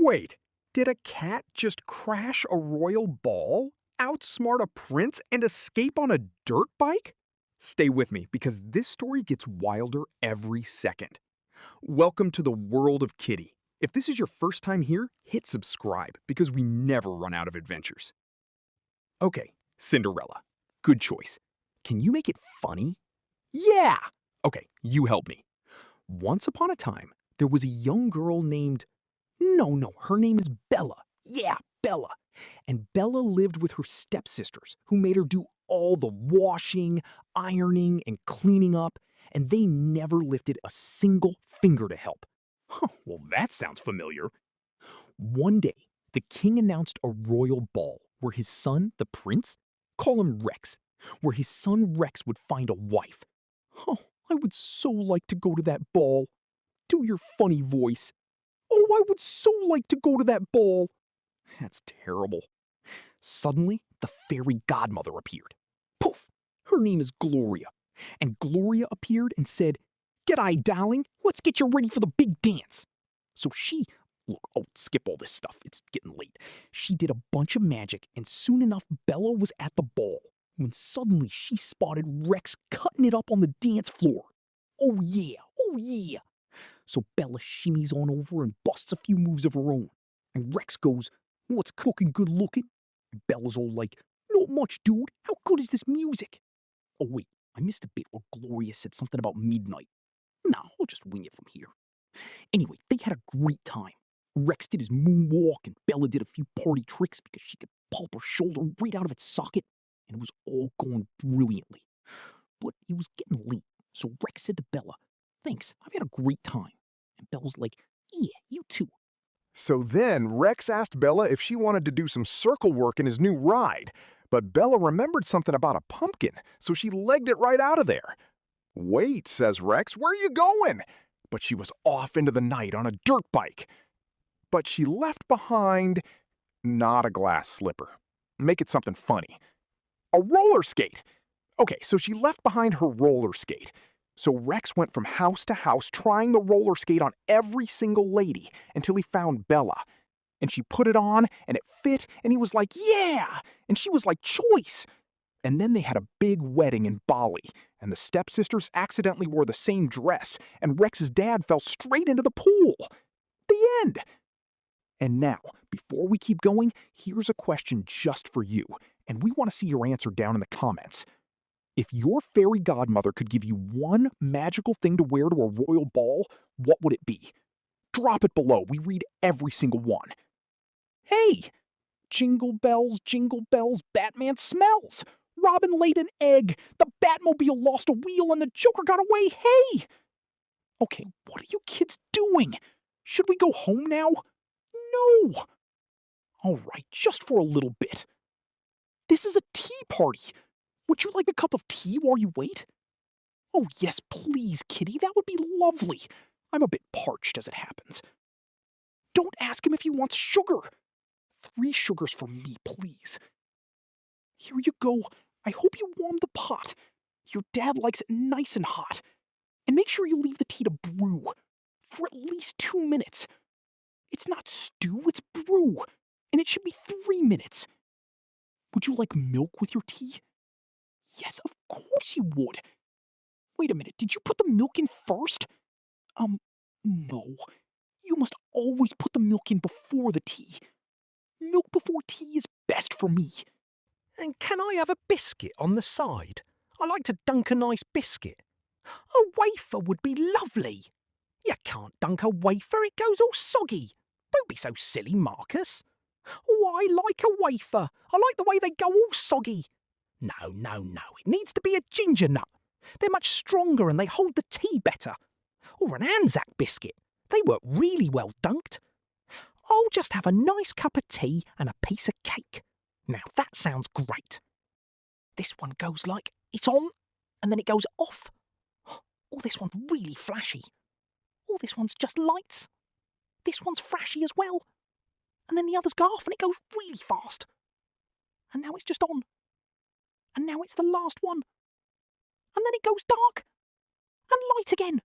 Wait, did a cat just crash a royal ball, outsmart a prince, and escape on a dirt bike? Stay with me because this story gets wilder every second. Welcome to the world of Kitty. If this is your first time here, hit subscribe because we never run out of adventures. Okay, Cinderella. Good choice. Can you make it funny? Yeah! Okay, you help me. Once upon a time, there was a young girl named no, her name is Bella. Yeah, Bella. And Bella lived with her stepsisters, who made her do all the washing, ironing, and cleaning up, and they never lifted a single finger to help. Huh, well, that sounds familiar. One day, the king announced a royal ball where his son, the prince, call him Rex, where his son Rex would find a wife. Oh, I would so like to go to that ball. Do your funny voice. Oh, I would so like to go to that ball. That's terrible. Suddenly, the fairy godmother appeared. Poof! Her name is Gloria. And Gloria appeared and said, "G'day, darling. Let's get you ready for the big dance." So look, I'll skip all this stuff. It's getting late. She did a bunch of magic, and soon enough, Bella was at the ball when suddenly she spotted Rex cutting it up on the dance floor. Oh yeah. So Bella shimmies on over and busts a few moves of her own. And Rex goes, "What's cooking good looking?" And Bella's all like, "Not much, dude. How good is this music?" Oh wait, I missed a bit where Gloria said something about midnight. Nah, I'll just wing it from here. Anyway, they had a great time. Rex did his moonwalk and Bella did a few party tricks because she could pulp her shoulder right out of its socket, and it was all going brilliantly. But it was getting late, so Rex said to Bella, "Thanks, I've had a great time." And Bella's like, "Yeah, you too." So then Rex asked Bella if she wanted to do some circle work in his new ride, but Bella remembered something about a pumpkin, so she legged it right out of there. "Wait," says Rex, "where are you going?" But she was off into the night on a dirt bike. But she left behind not a glass slipper. Make it something funny. A roller skate. Okay, so she left behind her roller skate. So Rex went from house to house trying the roller skate on every single lady until he found Bella. And she put it on, and it fit, and he was like, "Yeah!" And she was like, "Choice!" And then they had a big wedding in Bali, and the stepsisters accidentally wore the same dress, and Rex's dad fell straight into the pool. The end. And now, before we keep going, here's a question just for you, and we want to see your answer down in the comments. If your fairy godmother could give you one magical thing to wear to a royal ball, what would it be? Drop it below. We read every single one. Hey! Jingle bells, Batman smells! Robin laid an egg, the Batmobile lost a wheel, and the Joker got away. Hey! Okay, what are you kids doing? Should we go home now? No! Alright, just for a little bit. This is a tea party. Would you like a cup of tea while you wait? Oh yes, please, Kitty, that would be lovely. I'm a bit parched as it happens. Don't ask him if he wants sugar. 3 sugars for me, please. Here you go. I hope you warm the pot. Your dad likes it nice and hot. And make sure you leave the tea to brew for at least 2 minutes. It's not stew, it's brew. And it should be 3 minutes. Would you like milk with your tea? Yes, of course you would. Wait a minute, did you put the milk in first? No. You must always put the milk in before the tea. Milk before tea is best for me. And can I have a biscuit on the side? I like to dunk a nice biscuit. A wafer would be lovely. You can't dunk a wafer, it goes all soggy. Don't be so silly, Marcus. Oh, I like a wafer. I like the way they go all soggy. No. It needs to be a ginger nut. They're much stronger and they hold the tea better. Or an Anzac biscuit. They work really well dunked. I'll just have a nice cup of tea and a piece of cake. Now that sounds great. This one goes like it's on and then it goes off. Oh, this one's really flashy. Oh, this one's just lights. This one's flashy as well. And then the others go off and it goes really fast. And now it's just on. And now it's the last one. And then it goes dark. And light again.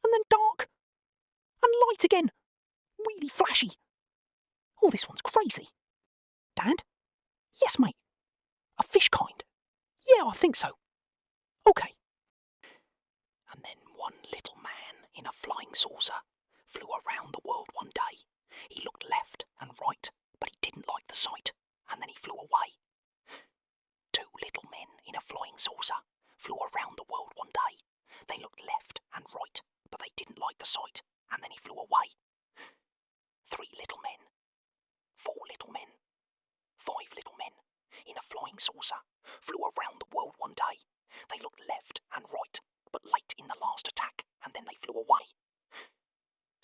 And then dark. And light again. Really flashy. Oh, this one's crazy. Dad? Yes, mate. A fish kind? Yeah, I think so. Okay. And then one little man in a flying saucer flew around the world one day. He looked left and right, but he didn't like the sight, and then he flew away. Two little men in a flying saucer flew around the world one day. They looked left and right, but they didn't like the sight, and then he flew away. Three little men, four little men, five little men in a flying saucer flew around the world one day. They looked left and right, but late in the last attack, and then they flew away.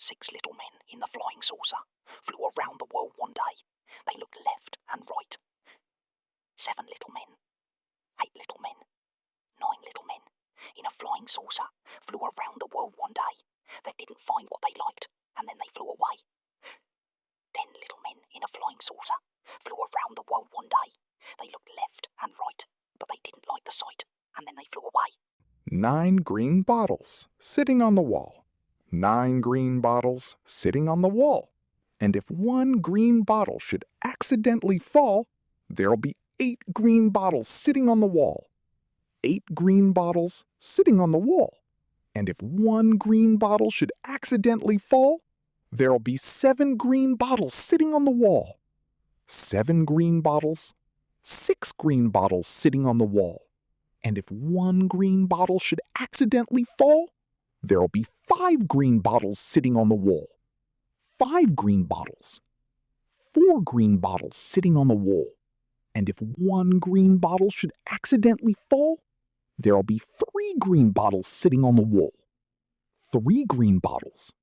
Six little men in the flying saucer flew around the world one day. They looked left and right. Seven little men, eight little men, nine little men in a flying saucer flew around the world one day. They didn't find what they liked, and then they flew away. 10 little men in a flying saucer flew around the world one day. They looked left and right, but they didn't like the sight, and then they flew away. 9 green bottles sitting on the wall. 9 green bottles sitting on the wall. And if one green bottle should accidentally fall, there'll be 8 green bottles sitting on the wall. 8 green bottles sitting on the wall. And if one green bottle should accidentally fall, there'll be 7 green bottles sitting on the wall. 7 green bottles, 6 green bottles sitting on the wall. And if one green bottle should accidentally fall, there'll be 5 green bottles sitting on the wall. 5 green bottles, 4 green bottles sitting on the wall. And if one green bottle should accidentally fall, there'll be 3 green bottles sitting on the wall. 3 green bottles,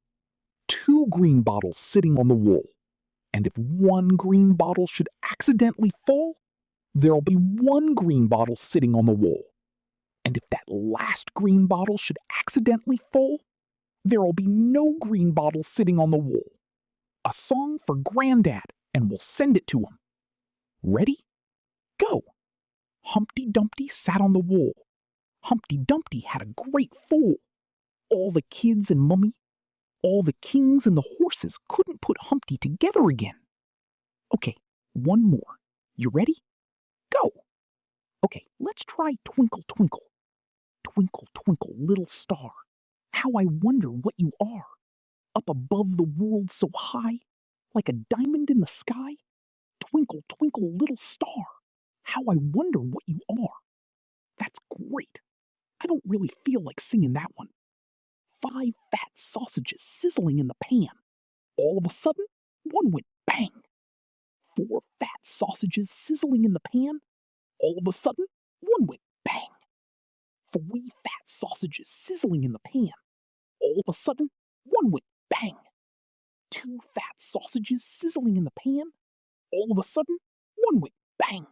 2 green bottles sitting on the wall. And if one green bottle should accidentally fall, there'll be 1 green bottle sitting on the wall. And if that last green bottle should accidentally fall, there'll be no green bottle sitting on the wall. A song for Granddad, and we'll send it to him. Ready? Go! Humpty Dumpty sat on the wall. Humpty Dumpty had a great fall. All the kids and Mummy, all the kings and the horses couldn't put Humpty together again. Okay, one more. You ready? Go! Okay, let's try Twinkle Twinkle. Twinkle, twinkle, little star, how I wonder what you are. Up above the world so high, like a diamond in the sky. Twinkle, twinkle, little star, how I wonder what you are. That's great. I don't really feel like singing that one. 5 fat sausages sizzling in the pan. All of a sudden, one went bang. 4 fat sausages sizzling in the pan. All of a sudden, one went bang. 3 fat sausages sizzling in the pan. All of a sudden, one went bang. 2 fat sausages sizzling in the pan. All of a sudden, one went bang.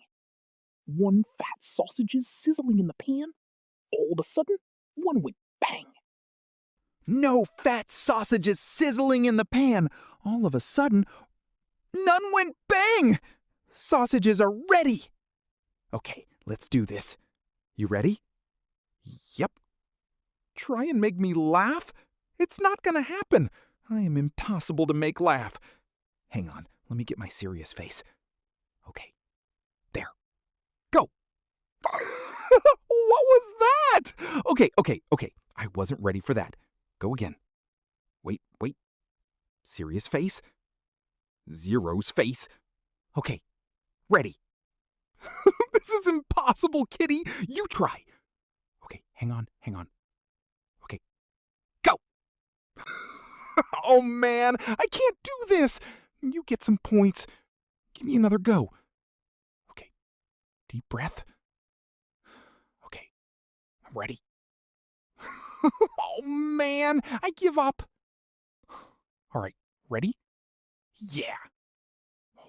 1 fat sausages sizzling in the pan. All of a sudden, one went bang. No fat sausages sizzling in the pan. All of a sudden, none went bang! Sausages are ready! Okay, let's do this. You ready? Yep. Try and make me laugh? It's not gonna happen. I am impossible to make laugh. Hang on, let me get my serious face. Okay. There. Go! What was that? Okay. I wasn't ready for that. Go again. Wait. Serious face? Zero's face. Okay. Ready. This is impossible, Kitty. You try. Okay, hang on. Okay. Go! Oh man, I can't do this. You get some points. Give me another go. Okay. Deep breath. Okay. I'm ready. Oh man, I give up. All right, ready? Yeah.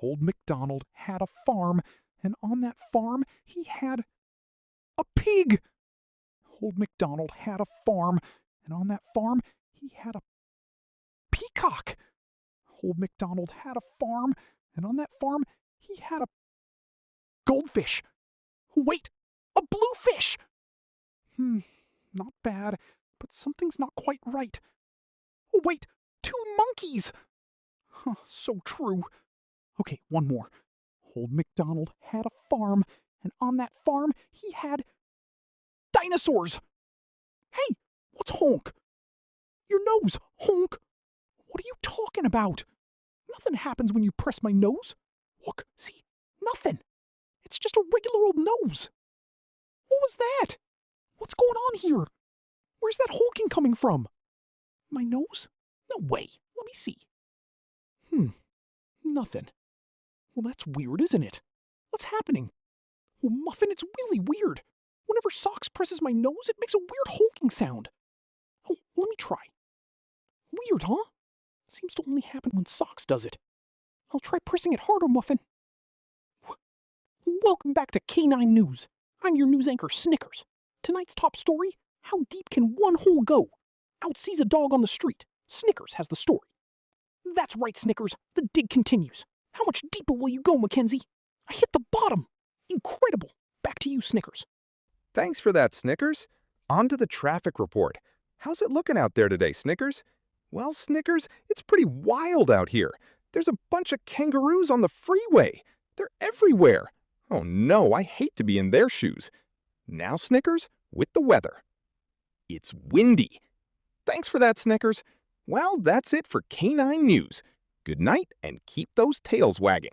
Old MacDonald had a farm, and on that farm he had a pig. Old MacDonald had a farm, and on that farm he had a peacock. Old MacDonald had a farm, and on that farm he had a goldfish. Wait, a bluefish! Not bad, but something's not quite right. Oh, wait, 2 monkeys! So true. Okay, one more. Old MacDonald had a farm, and on that farm he had dinosaurs. Hey, what's honk? Your nose, honk. What are you talking about? Nothing happens when you press my nose. Look, see, nothing. It's just a regular old nose. What was that? What's going on here? Where's that honking coming from? My nose? No way. Let me see. Nothing. Well, that's weird, isn't it? What's happening? Well, Muffin, it's really weird. Whenever Socks presses my nose, it makes a weird honking sound. Oh, let me try. Weird, huh? Seems to only happen when Socks does it. I'll try pressing it harder, Muffin. Welcome back to K9 News. I'm your news anchor, Snickers. Tonight's top story, how deep can one hole go? Out sees a dog on the street. Snickers has the story. That's right, Snickers. The dig continues. How much deeper will you go, Mackenzie? I hit the bottom. Incredible. Back to you, Snickers. Thanks for that, Snickers. On to the traffic report. How's it looking out there today, Snickers? Well, Snickers, it's pretty wild out here. There's a bunch of kangaroos on the freeway. They're everywhere. Oh no, I hate to be in their shoes. Now, Snickers, with the weather. It's windy. Thanks for that, Snickers. Well, that's it for K9 News. Good night and keep those tails wagging.